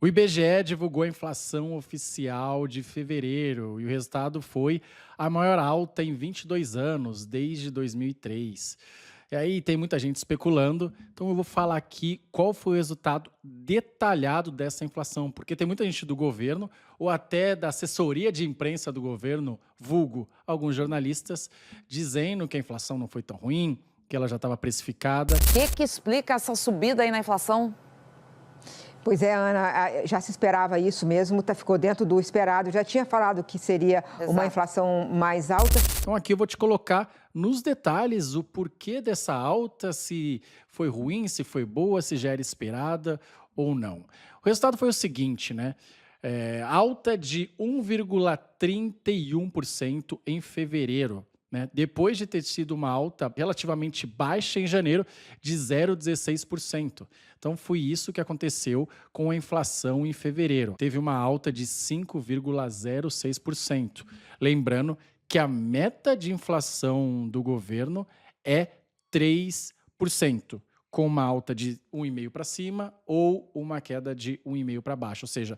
O IBGE divulgou a inflação oficial de fevereiro e o resultado foi a maior alta em 22 anos, desde 2003. E aí tem muita gente especulando, então eu vou falar aqui qual foi o resultado detalhado dessa inflação, porque tem muita gente do governo ou até da assessoria de imprensa do governo, vulgo alguns jornalistas, dizendo que a inflação não foi tão ruim, que ela já estava precificada. O que explica essa subida aí na inflação? Pois é, Ana, já se esperava isso mesmo, ficou dentro do esperado. Já tinha falado que seria uma Exato. inflação mais alta. Então aqui eu vou te colocar nos detalhes o porquê dessa alta, se foi ruim, se foi boa, se já era esperada ou não. O resultado foi o seguinte, né? Alta de 1,31% em fevereiro, né? Depois de ter sido uma alta relativamente baixa em janeiro de 0,16%. Então foi isso que aconteceu com a inflação em fevereiro. Teve uma alta de 5,06%. Lembrando que a meta de inflação do governo é 3%, com uma alta de 1,5% para cima ou uma queda de 1,5% para baixo. Ou seja,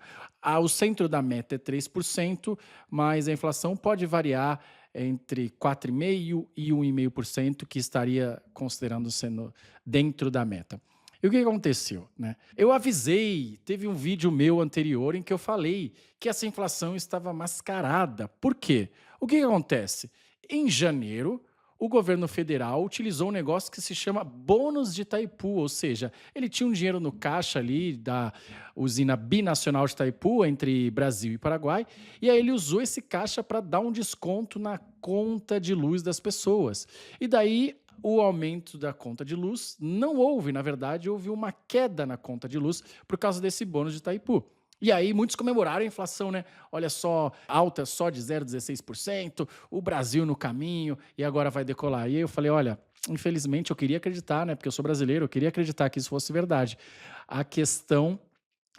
o centro da meta é 3%, mas a inflação pode variar entre 4,5% e 1,5%, que estaria considerando sendo dentro da meta. E o que aconteceu, né? Eu avisei, teve um vídeo meu anterior em que eu falei que essa inflação estava mascarada. Por quê? O que acontece? Em janeiro, o governo federal utilizou um negócio que se chama bônus de Itaipu, ou seja, ele tinha um dinheiro no caixa ali da usina binacional de Itaipu, entre Brasil e Paraguai, e aí ele usou esse caixa para dar um desconto na conta de luz das pessoas. E daí o aumento da conta de luz não houve, na verdade, houve uma queda na conta de luz por causa desse bônus de Itaipu. E aí muitos comemoraram a inflação, né? Olha só, alta só de 0,16%, o Brasil no caminho e agora vai decolar. E aí eu falei, olha, infelizmente eu queria acreditar, né? Porque eu sou brasileiro, eu queria acreditar que isso fosse verdade. A questão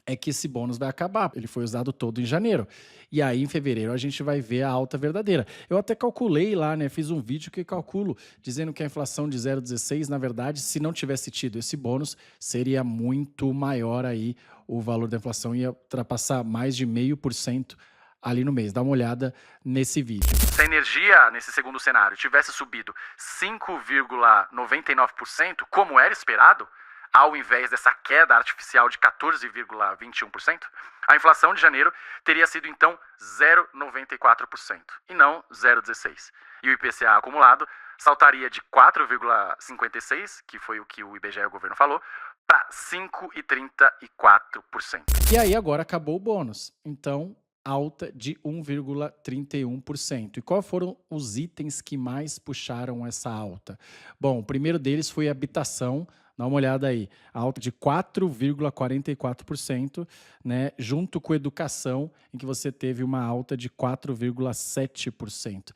é que esse bônus vai acabar. Ele foi usado todo em janeiro. E aí, em fevereiro, a gente vai ver a alta verdadeira. Eu até calculei lá, né? Fiz um vídeo que calculo, dizendo que a inflação de 0,16, na verdade, se não tivesse tido esse bônus, seria muito maior aí o valor da inflação, ia ultrapassar mais de 0,5% ali no mês. Dá uma olhada nesse vídeo. Se a energia, nesse segundo cenário, tivesse subido 5,99%, como era esperado, ao invés dessa queda artificial de 14,21%, a inflação de janeiro teria sido então 0,94% e não 0,16%. E o IPCA acumulado saltaria de 4,56%, que foi o que o IBGE e o governo falou, para 5,34%. E aí agora acabou o bônus. Então, alta de 1,31%. E quais foram os itens que mais puxaram essa alta? Bom, o primeiro deles foi a habitação. Dá uma olhada aí, alta de 4,44%, né, junto com educação, em que você teve uma alta de 4,7%.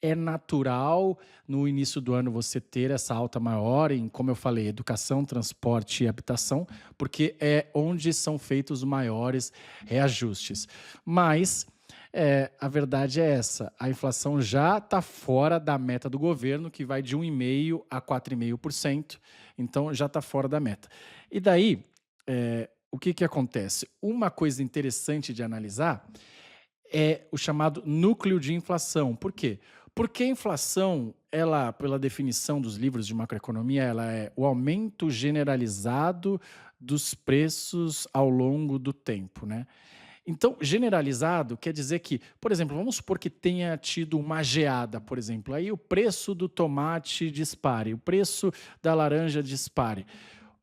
É natural no início do ano você ter essa alta maior em, como eu falei, educação, transporte e habitação, porque é onde são feitos os maiores reajustes. Mas a verdade é essa, a inflação já está fora da meta do governo, que vai de 1,5% a 4,5%, então já está fora da meta. E daí, o que acontece? Uma coisa interessante de analisar é o chamado núcleo de inflação. Por quê? Porque a inflação, ela, pela definição dos livros de macroeconomia, ela é o aumento generalizado dos preços ao longo do tempo, né? Então, generalizado quer dizer que, por exemplo, vamos supor que tenha tido uma geada, por exemplo, aí o preço do tomate dispare, o preço da laranja dispare.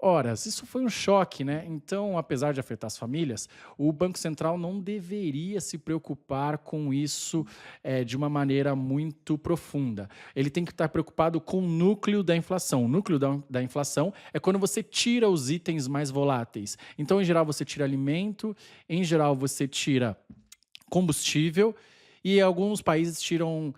Ora, isso foi um choque, né? Então, apesar de afetar as famílias, o Banco Central não deveria se preocupar com isso de uma maneira muito profunda. Ele tem que estar preocupado com o núcleo da inflação. O núcleo da inflação é quando você tira os itens mais voláteis. Então, em geral, você tira alimento, em geral, você tira combustível e alguns países tiram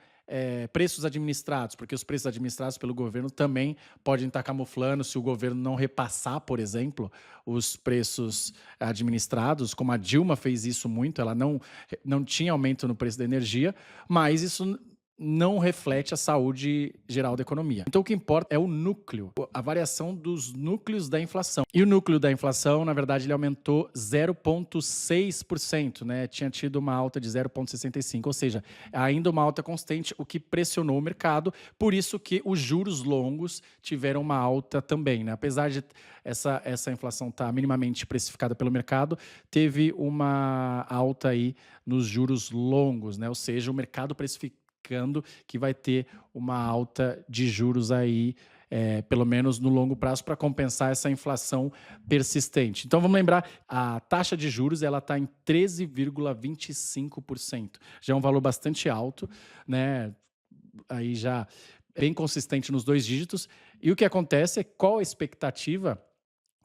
preços administrados, porque os preços administrados pelo governo também podem estar camuflando se o governo não repassar, por exemplo, os preços administrados, como a Dilma fez isso muito, ela não tinha aumento no preço da energia, mas isso não reflete a saúde geral da economia. Então, o que importa é o núcleo, a variação dos núcleos da inflação. E o núcleo da inflação, na verdade, ele aumentou 0,6%, né? Tinha tido uma alta de 0,65%, ou seja, ainda uma alta constante, o que pressionou o mercado. Por isso que os juros longos tiveram uma alta também, né? Apesar de essa inflação estar minimamente precificada pelo mercado, teve uma alta aí nos juros longos, né? Ou seja, o mercado precificando que vai ter uma alta de juros aí, pelo menos no longo prazo, para compensar essa inflação persistente. Então vamos lembrar, a taxa de juros ela está em 13,25%. Já é um valor bastante alto, né? Aí já bem consistente nos 2 dígitos. E o que acontece é qual a expectativa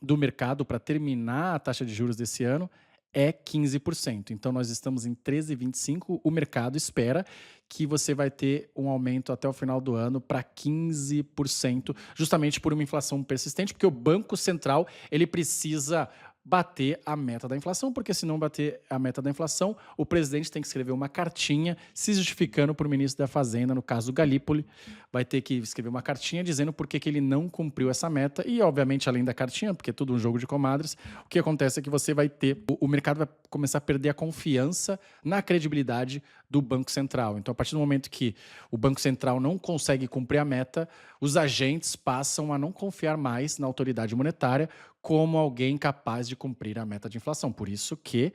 do mercado para terminar a taxa de juros desse ano é 15%. Então, nós estamos em 13,25%. O mercado espera que você vai ter um aumento até o final do ano para 15%, justamente por uma inflação persistente, porque o Banco Central ele precisa bater a meta da inflação, porque se não bater a meta da inflação, o presidente tem que escrever uma cartinha se justificando para o ministro da Fazenda, no caso do Gallipoli, vai ter que escrever uma cartinha dizendo por que ele não cumpriu essa meta e, obviamente, além da cartinha, porque é tudo um jogo de comadres, o que acontece é que você vai ter, o mercado vai começar a perder a confiança na credibilidade do Banco Central. Então, a partir do momento que o Banco Central não consegue cumprir a meta, os agentes passam a não confiar mais na autoridade monetária como alguém capaz de cumprir a meta de inflação. Por isso que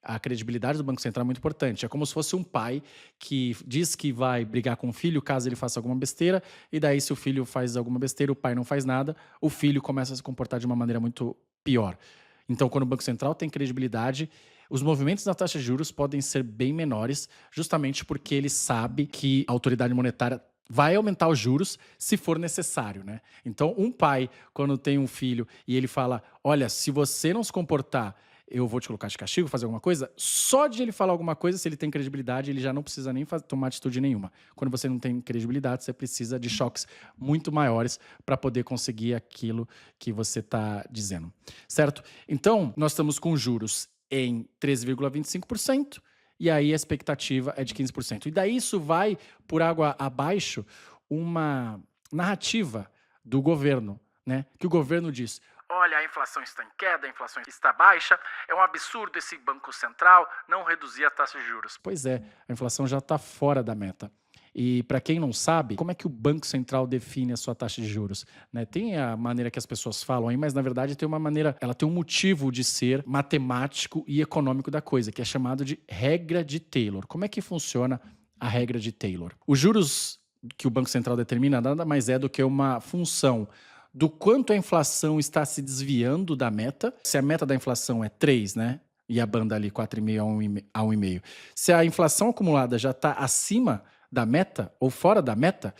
a credibilidade do Banco Central é muito importante. É como se fosse um pai que diz que vai brigar com o filho caso ele faça alguma besteira, e daí se o filho faz alguma besteira, o pai não faz nada, o filho começa a se comportar de uma maneira muito pior. Então, quando o Banco Central tem credibilidade, os movimentos da taxa de juros podem ser bem menores, justamente porque ele sabe que a autoridade monetária vai aumentar os juros se for necessário, né? Então, um pai, quando tem um filho e ele fala, olha, se você não se comportar, eu vou te colocar de castigo, fazer alguma coisa, só de ele falar alguma coisa, se ele tem credibilidade, ele já não precisa nem tomar atitude nenhuma. Quando você não tem credibilidade, você precisa de choques muito maiores para poder conseguir aquilo que você está dizendo, certo? Então, nós estamos com juros em 13,25%, e aí a expectativa é de 15%. E daí isso vai por água abaixo uma narrativa do governo, né? Que o governo diz, olha, a inflação está em queda, a inflação está baixa, é um absurdo esse Banco Central não reduzir a taxa de juros. Pois é, a inflação já está fora da meta. E para quem não sabe, como é que o Banco Central define a sua taxa de juros? Né? Tem a maneira que as pessoas falam aí, mas na verdade tem uma maneira, ela tem um motivo de ser matemático e econômico da coisa, que é chamado de regra de Taylor. Como é que funciona a regra de Taylor? Os juros que o Banco Central determina nada mais é do que uma função do quanto a inflação está se desviando da meta. Se a meta da inflação é 3, né? E a banda ali 4,5 a 1,5. Se a inflação acumulada já está acima da meta ou fora da meta,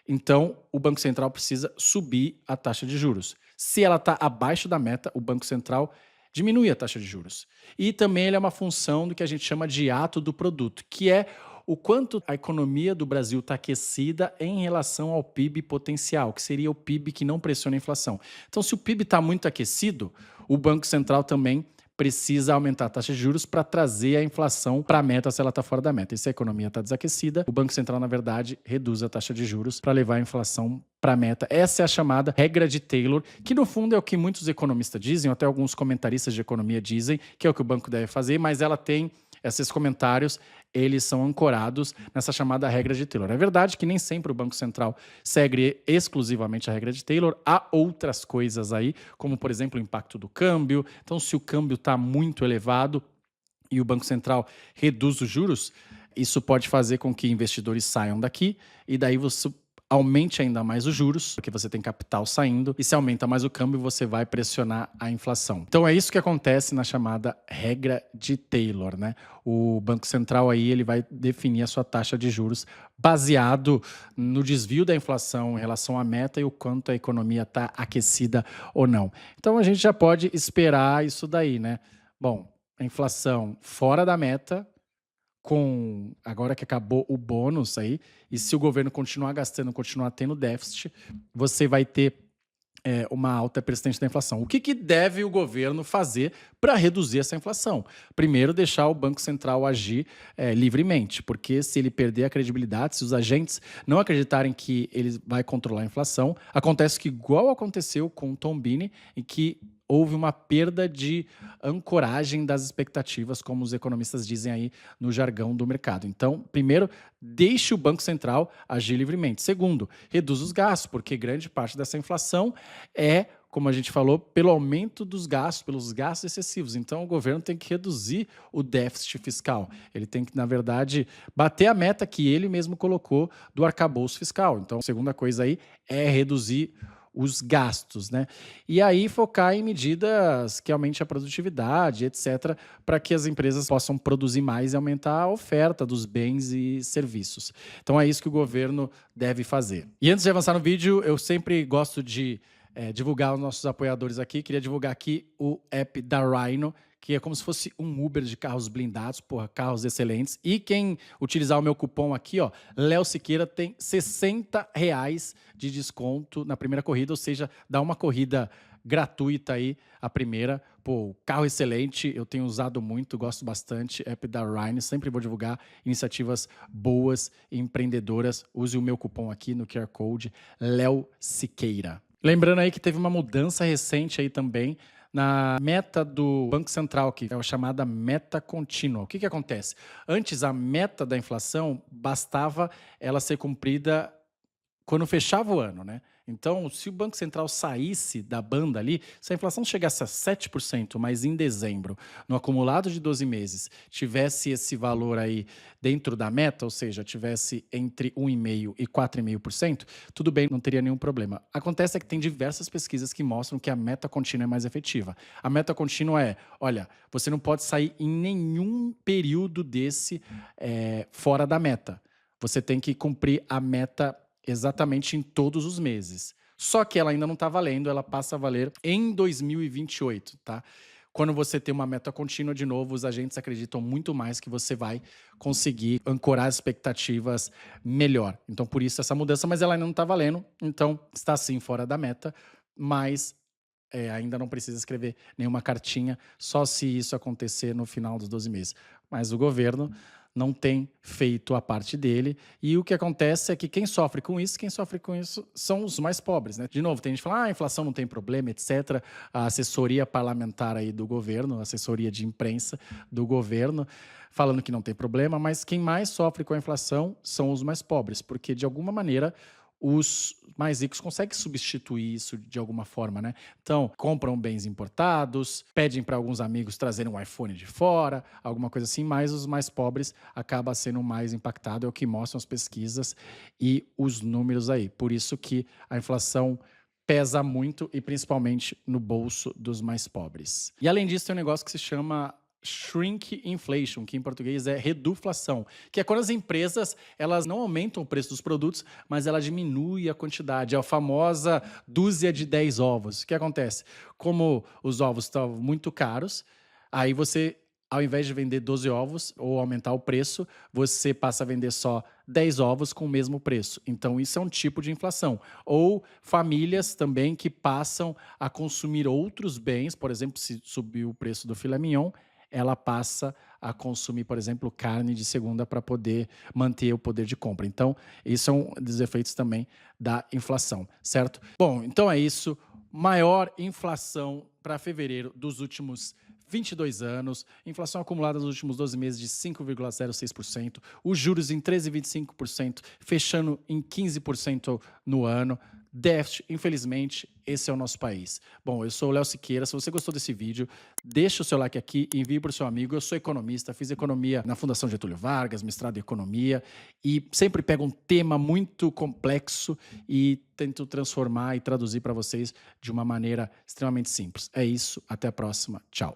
então o Banco Central precisa subir a taxa de juros. Se ela está abaixo da meta, o Banco Central diminui a taxa de juros. E também ele é uma função do que a gente chama de ato do produto, que é o quanto a economia do Brasil está aquecida em relação ao PIB potencial, que seria o PIB que não pressiona a inflação. Então, se o PIB está muito aquecido, o Banco Central também precisa aumentar a taxa de juros para trazer a inflação para a meta se ela está fora da meta. E se a economia está desaquecida, o Banco Central, na verdade, reduz a taxa de juros para levar a inflação para a meta. Essa é a chamada regra de Taylor, que no fundo é o que muitos economistas dizem, até alguns comentaristas de economia dizem, que é o que o banco deve fazer, mas ela tem esses comentários, eles são ancorados nessa chamada regra de Taylor. É verdade que nem sempre o Banco Central segue exclusivamente a regra de Taylor. Há outras coisas aí, como, por exemplo, o impacto do câmbio. Então, se o câmbio está muito elevado e o Banco Central reduz os juros, isso pode fazer com que investidores saiam daqui e daí você aumente ainda mais os juros, porque você tem capital saindo, e se aumenta mais o câmbio, você vai pressionar a inflação. Então é isso que acontece na chamada regra de Taylor, né? O Banco Central aí ele vai definir a sua taxa de juros baseado no desvio da inflação em relação à meta e o quanto a economia está aquecida ou não. Então a gente já pode esperar isso daí, né? Bom, a inflação fora da meta, com agora que acabou o bônus aí, e se o governo continuar gastando, continuar tendo déficit, você vai ter uma alta persistente da inflação. O que deve o governo fazer para reduzir essa inflação? Primeiro, deixar o Banco Central agir livremente, porque se ele perder a credibilidade, se os agentes não acreditarem que ele vai controlar a inflação, acontece que igual aconteceu com o Tombini, em que houve uma perda de ancoragem das expectativas, como os economistas dizem aí no jargão do mercado. Então, primeiro, deixe o Banco Central agir livremente. Segundo, reduz os gastos, porque grande parte dessa inflação é, como a gente falou, pelo aumento dos gastos, pelos gastos excessivos. Então, o governo tem que reduzir o déficit fiscal. Ele tem que, na verdade, bater a meta que ele mesmo colocou do arcabouço fiscal. Então, a segunda coisa aí é reduzir os gastos, né? E aí focar em medidas que aumentem a produtividade, etc., para que as empresas possam produzir mais e aumentar a oferta dos bens e serviços. Então é isso que o governo deve fazer. E antes de avançar no vídeo, eu sempre gosto de divulgar os nossos apoiadores aqui. Queria divulgar aqui o app da Rhino, que é como se fosse um Uber de carros blindados, carros excelentes. E quem utilizar o meu cupom aqui, ó, Léo Siqueira, tem R$60 de desconto na primeira corrida, ou seja, dá uma corrida gratuita aí, a primeira. Carro excelente, eu tenho usado muito, gosto bastante, app da Rhino, sempre vou divulgar iniciativas boas e empreendedoras. Use o meu cupom aqui no QR Code, Léo Siqueira. Lembrando aí que teve uma mudança recente aí também na meta do Banco Central, que é a chamada meta contínua. O que acontece? Antes, a meta da inflação bastava ela ser cumprida quando fechava o ano, né? Então, se o Banco Central saísse da banda ali, se a inflação chegasse a 7%, mas em dezembro, no acumulado de 12 meses, tivesse esse valor aí dentro da meta, ou seja, tivesse entre 1,5% e 4,5%, tudo bem, não teria nenhum problema. Acontece que tem diversas pesquisas que mostram que a meta contínua é mais efetiva. A meta contínua é, olha, você não pode sair em nenhum período desse fora da meta. Você tem que cumprir a meta exatamente em todos os meses. Só que ela ainda não está valendo, ela passa a valer em 2028, tá? Quando você tem uma meta contínua, de novo, os agentes acreditam muito mais que você vai conseguir ancorar as expectativas melhor. Então, por isso essa mudança, mas ela ainda não está valendo, então está sim fora da meta, mas ainda não precisa escrever nenhuma cartinha, só se isso acontecer no final dos 12 meses. Mas o governo não tem feito a parte dele, e o que acontece é que quem sofre com isso são os mais pobres, né? De novo, tem gente que fala, a inflação não tem problema, etc. A assessoria parlamentar aí do governo, a assessoria de imprensa do governo, falando que não tem problema, mas quem mais sofre com a inflação são os mais pobres, porque de alguma maneira os mais ricos conseguem substituir isso de alguma forma, né? Então, compram bens importados, pedem para alguns amigos trazerem um iPhone de fora, alguma coisa assim, mas os mais pobres acabam sendo mais impactados, é o que mostram as pesquisas e os números aí. Por isso que a inflação pesa muito e principalmente no bolso dos mais pobres. E além disso, tem um negócio que se chama shrink inflation, que em português é reduflação, que é quando as empresas elas não aumentam o preço dos produtos, mas ela diminui a quantidade, é a famosa dúzia de 10 ovos. O que acontece? Como os ovos estão muito caros, aí você, ao invés de vender 12 ovos ou aumentar o preço, você passa a vender só 10 ovos com o mesmo preço. Então, isso é um tipo de inflação. Ou famílias também que passam a consumir outros bens, por exemplo, se subir o preço do filé mignon, ela passa a consumir, por exemplo, carne de segunda para poder manter o poder de compra. Então, isso é um dos efeitos também da inflação, certo? Bom, então é isso. Maior inflação para fevereiro dos últimos 22 anos, inflação acumulada nos últimos 12 meses de 5,06%, os juros em 13,25%, fechando em 15% no ano. Déficit, infelizmente, esse é o nosso país. Bom, eu sou o Léo Siqueira. Se você gostou desse vídeo, deixa o seu like aqui, envie para o seu amigo. Eu sou economista, fiz economia na Fundação Getúlio Vargas, mestrado em economia, e sempre pego um tema muito complexo e tento transformar e traduzir para vocês de uma maneira extremamente simples. É isso, até a próxima. Tchau.